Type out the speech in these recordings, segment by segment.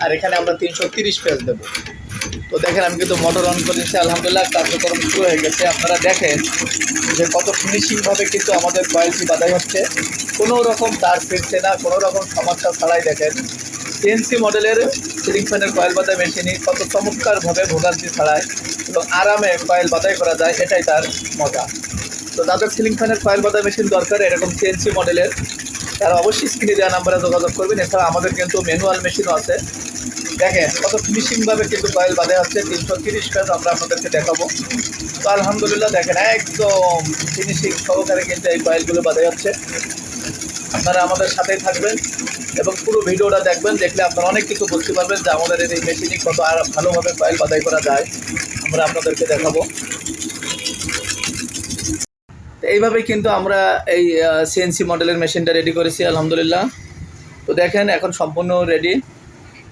আর এখানে আমরা 330 পেজ দেবো। তো দেখেন আমি কিন্তু মোটর অন করেছি, আলহামদুলিল্লাহ কার্যক্রম শুরু হয়ে গেছে। আপনারা দেখেন যে কত ফিনিশিংভাবে কিন্তু আমাদের কয়েলটি বাঁধাই হচ্ছে, কোনো রকম তার ফিরছে না, কোনো রকম সমস্যা ছাড়াই। দেখেন সিএনসি মডেলের সিলিং ফ্যানের কয়েল বাঁধা মেশিনই কত চমৎকারভাবে ভোগান্তি ছাড়ায় এবং আরামে কয়েল বাঁধাই করা যায়, এটাই তার মজা। তো যাদের সিলিং ফ্যানের কয়েল বাঁধা মেশিন দরকার এরকম সিএনসি মডেলের, তারা অবশ্যই স্ক্রিনে দেওয়া নাম্বারে যোগাযোগ করবেন। এছাড়া আমাদের কিন্তু ম্যানুয়াল মেশিনও আছে। দেখেন কত ফিনিশিংভাবে কিন্তু কয়েল বাঁধা হচ্ছে, 330 পেজ আমরা আপনাদেরকে দেখাবো। তো আলহামদুলিল্লাহ দেখেন একদম ফিনিশিং সহকারে কিন্তু এই কয়েলগুলো বাঁধা হচ্ছে। আপনারা আমাদের সাথেই থাকবেন এবং পুরো ভিডিওটা দেখবেন, দেখলে আপনারা অনেক কিছু বুঝতে পারবেন যে আমাদের এই মেশিনে কত আর ভালোভাবে কয়েল বাঁধাই করা যায়, আমরা আপনাদেরকে দেখাবো। তো এইভাবেই কিন্তু আমরা এই সিএনসি মডেলের মেশিনটা রেডি করেছি আলহামদুলিল্লাহ। তো দেখেন এখন সম্পূর্ণ রেডি।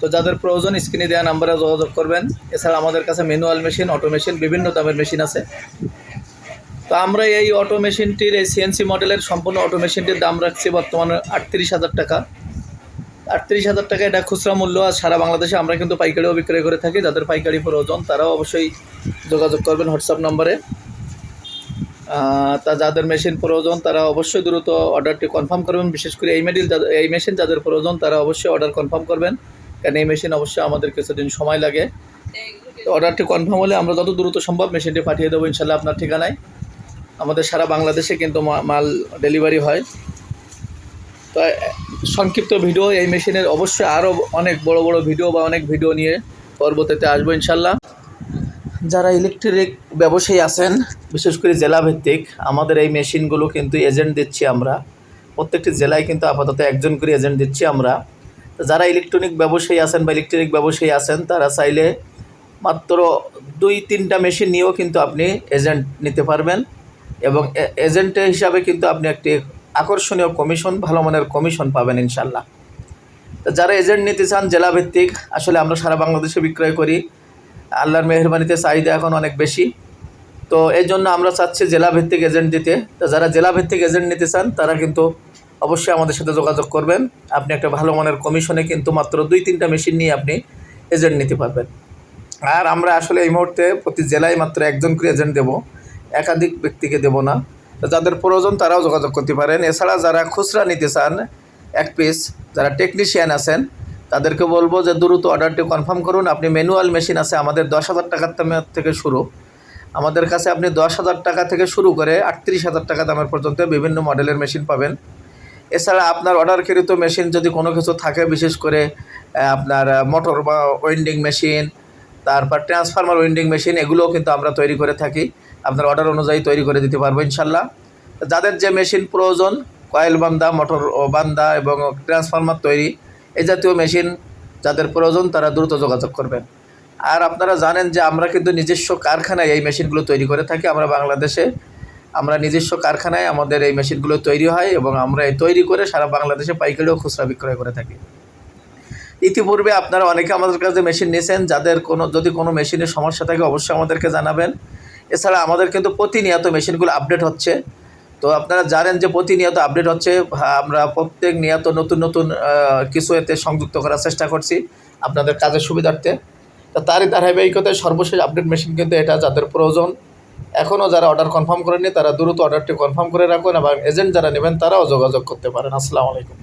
তো যাদের প্রয়োজন স্ক্রিনে দেওয়া নাম্বারে যোগাযোগ করবেন। এছাড়া আমাদের কাছে ম্যানুয়াল মেশিন, অটো মেশিন, বিভিন্ন দামের মেশিন আছে। তো আমরা এই অটো মেশিনটির, এই সিএনসি মডেলের সম্পূর্ণ অটো মেশিনটির দাম রাখছি বর্তমানে 38,000 টাকা। 38,000 টাকা এটা খুচরা মূল্য। আর সারা বাংলাদেশে আমরা কিন্তু পাইকারিও বিক্রয় করে থাকি। যাদের পাইকারি প্রয়োজন তারাও অবশ্যই যোগাযোগ করবেন হোয়াটসঅ্যাপ নম্বরে। তা যাদের মেশিন প্রয়োজন তারা অবশ্যই দ্রুত অর্ডারটি কনফার্ম করবেন। বিশেষ করে এই মেশিন যাদের প্রয়োজন তারা অবশ্যই অর্ডার কনফার্ম করবেন, কারণ এই মেশিন অবশ্যই আমাদের কিছুদিন সময় লাগে। তো অর্ডারটি কনফার্ম হলে আমরা যত দ্রুত সম্ভব মেশিনটি পাঠিয়ে দেবো ইনশাল্লাহ আপনার ঠিকানায়। আমাদের সারা বাংলাদেশে কিন্তু মাল ডেলিভারি হয়। তো সংক্ষিপ্ত ভিডিও এই মেশিনের অবশ্যই আরও অনেক বড় বড় ভিডিও বা অনেক ভিডিও নিয়ে পরবর্তীতে আসবো ইনশাল্লাহ। যারা ইলেকট্রিক ব্যবসায়ী আছেন, বিশেষ করে জেলাভিত্তিক, আমাদের এই মেশিনগুলো কিন্তু এজেন্ট দিচ্ছি আমরা। প্রত্যেকটি জেলায় কিন্তু আপাতত একজন করে এজেন্ট দিচ্ছি আমরা। তো যারা ইলেকট্রনিক ব্যবসায়ী আছেন বা ইলেকট্রিক ব্যবসায়ী আছেন তারা চাইলে মাত্র 2-3টা মেশিন নিয়েও কিন্তু আপনি এজেন্ট নিতে পারবেন এবং এজেন্টের হিসাবে কিন্তু আপনি একটি আকর্ষণীয় কমিশন, ভালো মানের কমিশন পাবেন ইনশাল্লাহ। তো যারা এজেন্ট নিতে চান জেলাভিত্তিক, আসলে আমরা সারা বাংলাদেশে বিক্রয় করি। আল্লাহর মেহেরবানিতে চাহিদা এখন অনেক বেশি, তো এই জন্য আমরা চাচ্ছি জেলাভিত্তিক এজেন্ট দিতে। তো যারা জেলাভিত্তিক এজেন্ট নিতে চান তারা কিন্তু অবশ্যই আমাদের সাথে যোগাযোগ করবেন। আপনি একটা ভালো মানের কমিশনে কিন্তু মাত্র 2-3টা মেশিন নিয়ে আপনি এজেন্ট নিতে পারবেন। আর আমরা আসলে এই মুহূর্তে প্রতি জেলায় মাত্র একজন করে এজেন্ট দেবো, একাধিক ব্যক্তিকে দেব না। তো যাদের প্রয়োজন তারাও যোগাযোগ করতে পারেন। এছাড়া যারা খুচরা নিতে চান এক পিস, যারা টেকনিশিয়ান আছেন তাদেরকে বলবো যে দ্রুত অর্ডারটি কনফার্ম করুন। আপনি ম্যানুয়াল মেশিন আছে আমাদের 10,000 টাকার থেকে শুরু। আমাদের কাছে আপনি 10,000 টাকা থেকে শুরু করে 38,000 টাকা দামের পর্যন্ত বিভিন্ন মডেলের মেশিন পাবেন। এছাড়া আপনার অর্ডারকৃত মেশিন যদি কোনো কিছু থাকে, বিশেষ করে আপনার মোটর বা ওয়েন্ডিং মেশিন, তারপর ট্রান্সফরমার ওয়েন্ডিং মেশিন, এগুলোও কিন্তু আমরা তৈরি করে থাকি। আপনার অর্ডার অনুযায়ী তৈরি করে দিতে পারবো ইনশাল্লাহ। যাদের যে মেশিন প্রয়োজন, কয়েল বান্ধা, মোটর বান্ধা এবং ট্রান্সফরমার তৈরি, এই জাতীয় মেশিন যাদের প্রয়োজন তারা দ্রুত যোগাযোগ করবেন। আর আপনারা জানেন যে আমরা কিন্তু নিজস্ব কারখানায় এই মেশিনগুলো তৈরি করে থাকি। আমরা বাংলাদেশে নিজস্ব কারখানায় আমাদের এই মেশিনগুলো তৈরি হয় এবং আমরা এই তৈরি করে সারা বাংলাদেশে পাইকারি ও খুচরা বিক্রয় করে থাকি। ইতিপূর্বে আপনারা অনেকে আমাদের কাছে মেশিন নিয়েছেন। যাদের যদি কোনো মেশিনের সমস্যা থাকে অবশ্যই আমাদেরকে জানাবেন। এছাড়া আমাদের কিন্তু প্রতিনিয়ত মেশিনগুলো আপডেট হচ্ছে। তো আপনারা জানেন যে প্রতিনিয়ত আপডেট হচ্ছে। আমরা প্রত্যেক নিয়ত নতুন নতুন কিছু এতে সংযুক্ত করার চেষ্টা করছি আপনাদের কাজের সুবিধার্থে। তো তারই ধারাবাহিকতায় সর্বশেষ আপডেট মেশিন কিন্তু এটা। যাদের প্রয়োজন, এখনও যারা অর্ডার কনফার্ম করেননি তারা দ্রুত অর্ডারটি কনফার্ম করে রাখুন এবং এজেন্ট যারা নেবেন তারাও যোগাযোগ করতে পারেন। আসসালামু আলাইকুম।